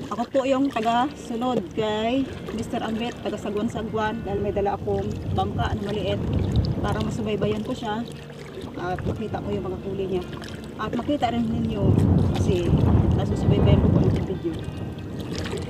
Ako po yung taga-sunod kay Mr. Ambet, taga-sagwan-sagwan, dahil may dala akong bangka na maliit para masubaybayan ko siya at makita ko yung mga huli niya. At makita rin ninyo kasi nasusubaybayan ko po ng video.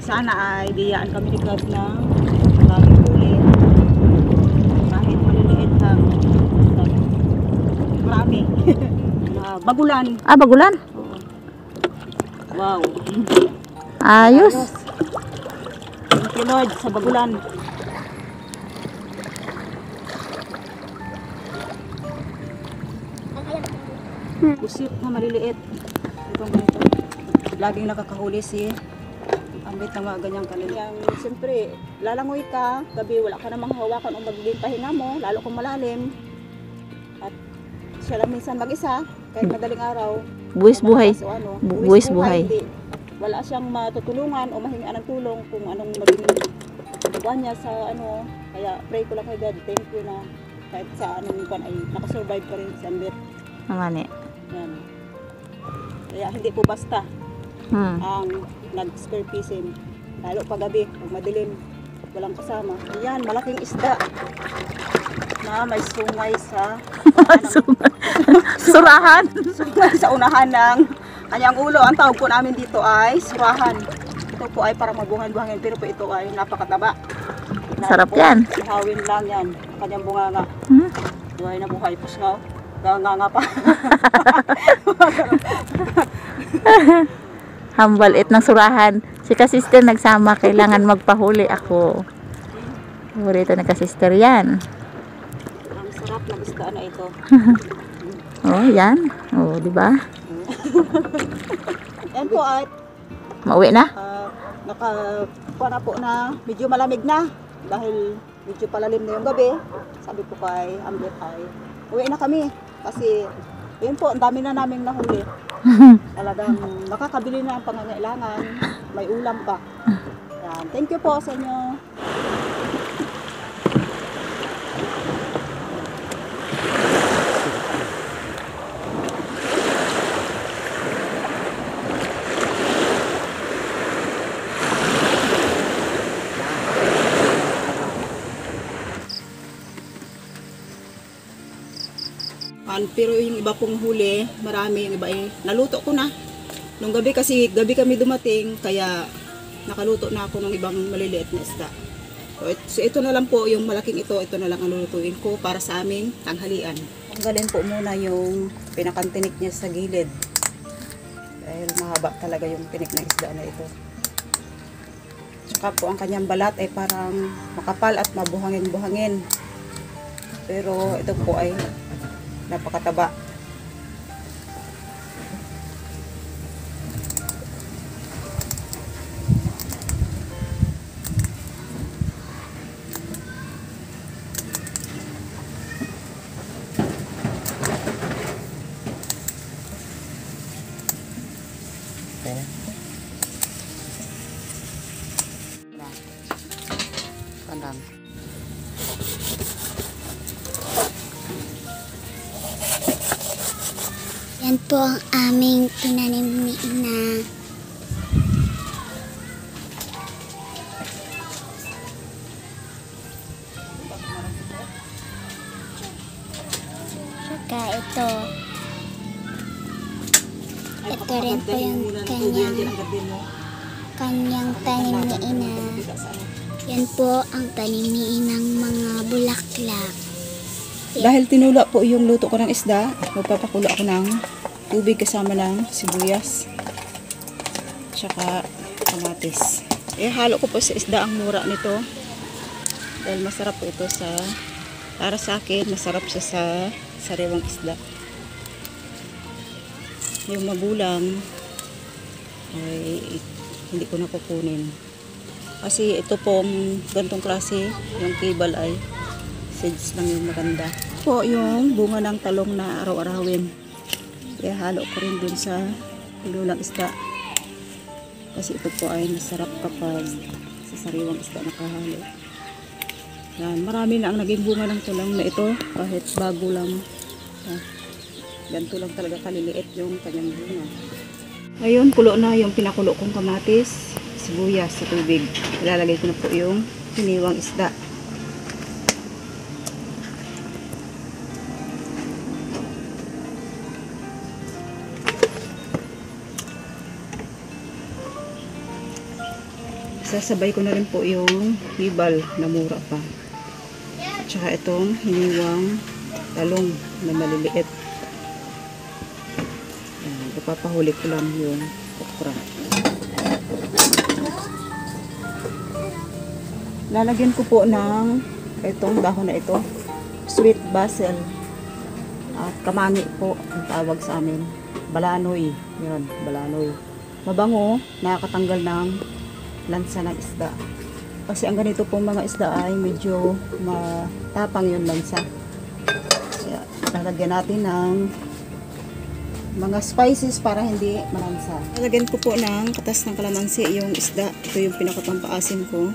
Sana ay biyaan kami ni God ng maraming huli. Kahit maliliit lang. Marami. Bagulan. Ah, bagulan? Wow. Ayos. Thank you Lord sa bagulan. Pusit na maliliit. Itong ganito. Laging nakakahuli si Ambit ng mga ganyang kanilang. Siyempre, lalangoy ka, gabi wala ka namang hawakan o magiging pahinga mo, lalo kung malalim. At siya lang minsan mag-isa, kahit madaling araw. Buwis buhay. So, ano, Buwis buhay. Hindi. Wala siyang matutulungan o mahingaan ng tulong kung anong maging buwan niya sa ano. Kaya pray ko lang kay God, thank you na kahit sa anong buwan ay nakasurvive pa rin si Ambit. Ang ani. Yan. Kaya hindi po basta ang nag-scarfishing. Lalo pag gabi, pag madilim, walang kasama. Ayan, malaking isda na may sungay sa Surahan. sungay sa unahan ng kanyang ulo. Ang tawag po namin dito ay surahan. Ito po ay parang mabuhan-buhangin, pero po ito ay napakataba. Sarap yan. Ihawin lang yan. Ang kanyang bunganga. Buhay na buhay. Pus nga. Ganganga pa. Hambal it ng surahan. Si ka-sister nagsama, kailangan magpahuli ako. Paborito na ka-sister yan. Ang sarap na isda na ito. Oh, yan. Oh, di ba? Yan po at Mauwi na? nakakuha na po na medyo malamig na dahil medyo palalim na yung gabi. Sabi ko kay Ambet ay uwi na kami kasi yun po, ang dami na naming nahuli. Talagang makakabili na ang pangangailangan, may ulam pa. Yan. Thank you po sa inyo. Pero yung iba pong huli, marami, yung iba ay naluto ko na. Nung gabi kasi, gabi kami dumating, kaya nakaluto na ako ng ibang maliliit na isda. So ito na lang po, yung malaking ito na lang ang lulutuin ko para sa aming tanghalian. Tanggalin po muna yung pinakantinik niya sa gilid. Dahil mahaba talaga yung tinik ng isda na ito. Tsaka po ang kanyang balat ay parang makapal at mabuhangin-buhangin. Pero ito po ay napakataba. Kandang. Yan po ang aming tinanim ni Ina. Saka ito. Ito rin po yung kanyang tanim ni Ina. Yan po ang tanim ni Inang mga bulaklak. Dahil tinula po yung luto ko ng isda, magpapakulo ako ng tubig kasama ng sibuyas tsaka kamatis. Halo ko po sa isda ang mura nito dahil masarap po ito para sa akin, masarap siya sa sariwang isda. Yung magulang ay hindi ko na kukunin kasi ito pong gantong klase, yung cable ay seeds lang yung maganda. Po yung bunga ng talong na araw-arawin. Kaya halo ko rin dun sa lulang isda. Kasi ito po ay masarap kapag sa sariwang isda nakahalo. Yan, marami na ang naging bunga ng talong na ito kahit bago lang. Ganito lang talaga kaliliit yung kanyang bunga. Ngayon, kulo na yung pinakulo kong kamatis, sibuyas sa tubig. Ilalagay ko na po yung hiniwang isda. Sasabay ko na rin po yung hibal na mura pa. At saka itong hiniwang talong na maliliit. Ayan, ipapahuli ko lang yung okra. Lalagyan ko po ng itong dahon na ito. Sweet basil. At kamani po ang tawag sa amin. Balanoy. Yun, balanoy. Mabango, nakakatanggal ng lansa ng isda. Kasi ang ganito pong mga isda ay medyo matapang yung lansa. Kaya lalagyan natin ng mga spices para hindi malansa. Lalagyan ko po ng katas ng kalamansi yung isda. Ito yung pinakapampaasim ko.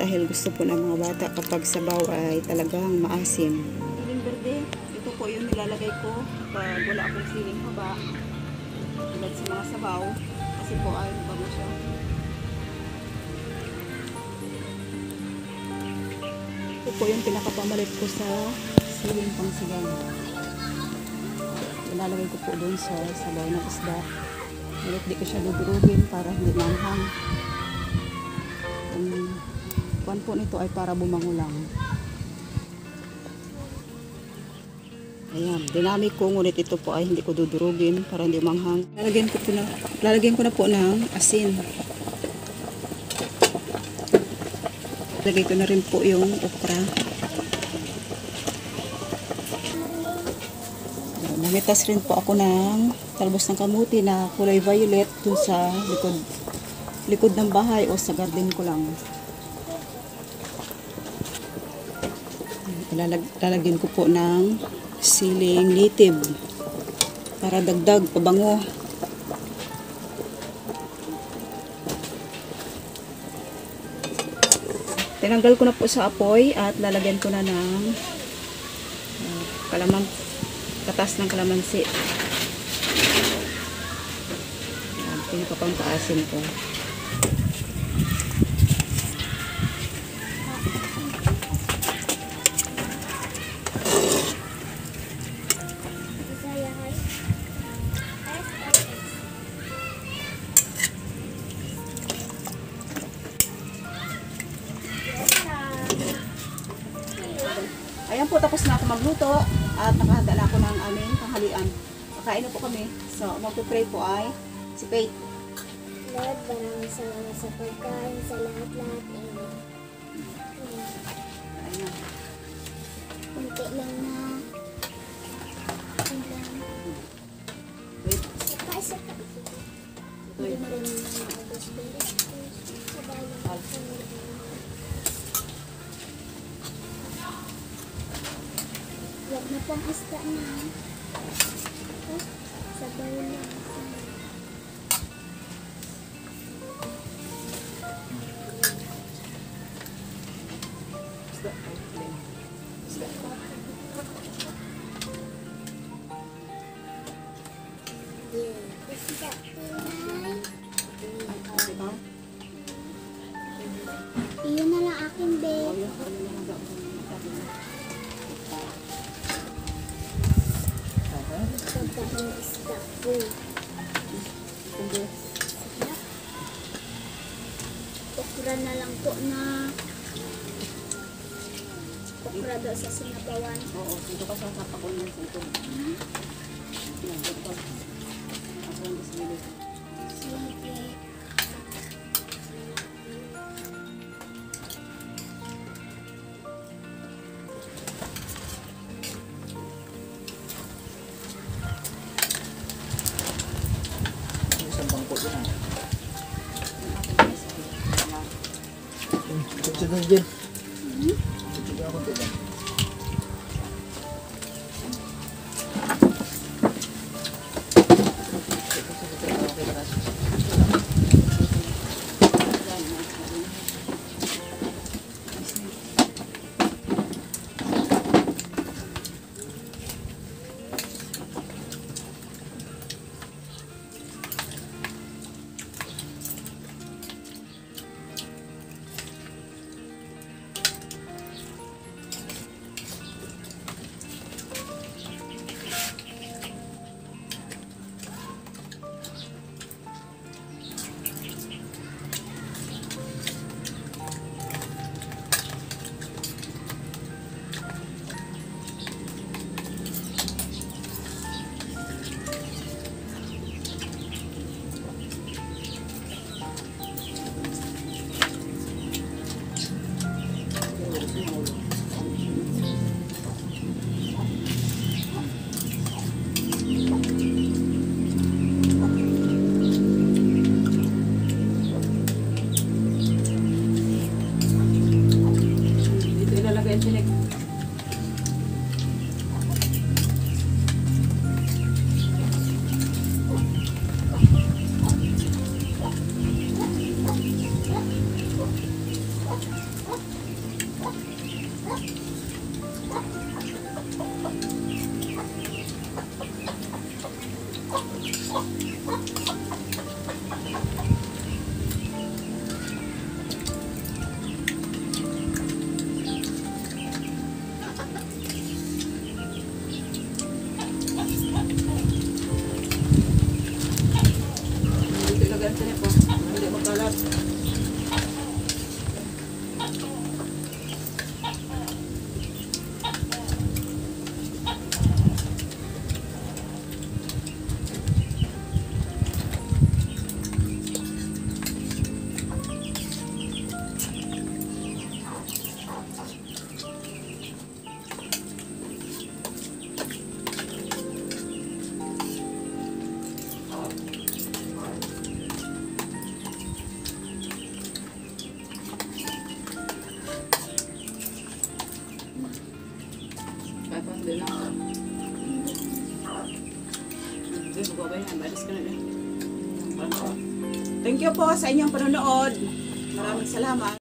Dahil gusto po ng mga bata kapag sabaw ay talagang maasim. Siling berde, ito po yung nilalagay ko pag wala akong siling haba. Tulad sa mga sabaw. Kasi po ay bago siya. Ito po yung pinakapamalit ko sa siling pangsigang. Ilalagay ko po doon sa sabaw ng isda. Ngayon di ko siya dudurugin para hindi manghang. Ang kuwan po nito ay para bumango lang. Ayan, dinamik ko, ngunit ito po ay hindi ko dudurugin para hindi manghang. Lalagyan ko na po ng asin. Lagay ko na rin po yung okra. Namitas rin po ako ng talbos ng kamuti na kulay violet dun sa likod ng bahay o sa garden ko lang. Lalagyan ko po ng siling native para dagdag pabango. Tinanggal ko na po sa apoy at lalagyan ko na ng katas ng kalamansi. Ayan, pinakapampaasim ko. Ayan po, tapos na ako magluto at nakahanda na ako ng aming tanghalian. Kakain na po kami. So, magpipray po ay si Faith. Lord, maraming salamat sa pagkain sa lahat-lahat. Ayan na. Kunti lang na. Wait. Saka. Hindi mo rin naman maubos. Sabay lang. Huwag na pong isda na. Sabay lang. Isda. Iyon na lang akin, babe. Pagkain isda po. Okra na lang po na. Okra daw sa sinabawan. Oo, dito ka sa sapakon ng sito. Yan, dito ka. Ako ang ismili. Sige. Isang bangko yun ah. Sige na dyan. Sige ako dyan. salamat. Thank you po sa inyong panonood. Maraming salamat.